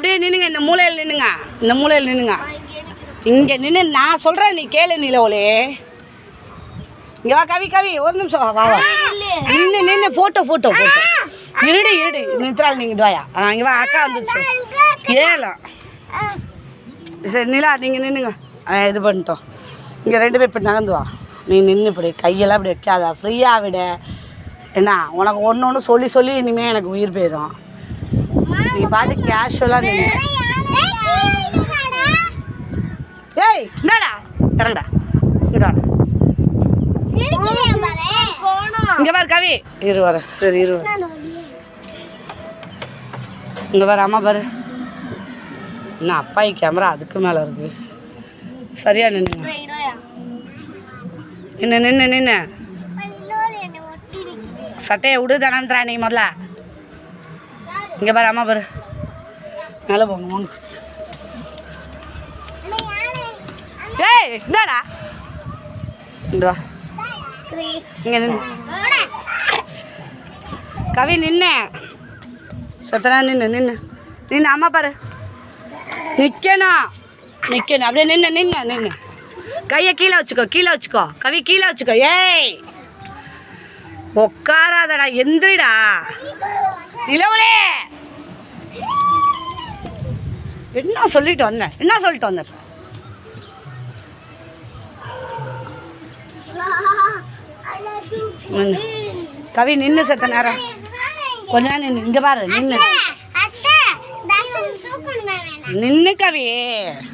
அப்படியே நின்னுங்க, இந்த மூலையில் நின்னுங்க, இந்த மூலையில் நின்னுங்க. இங்கே நின்று நான் சொல்கிறேன், நீ கேளு நிலவுலே. இங்கே வா கவி, கவி ஒரு நிமிஷம் வா வா. நின்று ஃபோட்டோ இருடு நித்ரால் நீங்கள் வாயா. இங்கே வா, அக்கா வந்துருச்சு. ஏலாம் சரி நிலா, நீங்கள் நின்றுங்க. இது பண்ணிட்டோம். இங்கே 2 பேர் இப்படி நகர்ந்து வா. நீ நின்று இப்படி கையெல்லாம் இப்படி வைக்காதா, ஃப்ரீயாக விட. என்ன உனக்கு ஒன்று சொல்லி இனிமேல் எனக்கு உயிர் போயிடும். நீ பாட்டு கேஷுவலாக நின்று. ஏய் என்னடா இறங்கடா, இங்கே பாரு கவி, வர சரி இங்கே பாரு அம்மா பாரு. என்ன அப்பாயி கேமரா அதுக்கு மேலே இருக்கு. சரியா நின்னுங்க. நின்று சட்டையை விடு தானன்றா நீ முதல்ல. இங்கே பாரு அம்மா பாரு, மேலே போங்க வாங்க. ஏய் இந்தாடா இங்க வா, இங்கே நின்று கவி நின்று சத்தனா நின்று அம்மா பாரு. நிற்கணும் அப்படியே நின்று கையை கீழே வச்சுக்கோ கவி, கீழே வச்சுக்கோ. ஏய் உட்காராதடா, எந்திரிடா நிலவுலே. என்ன சொல்லிட்டு வந்தேன் கவி நின்று செத்த நேரம் கொஞ்ச நேரம் நின்று. இங்கே பாரு நின்று கவி.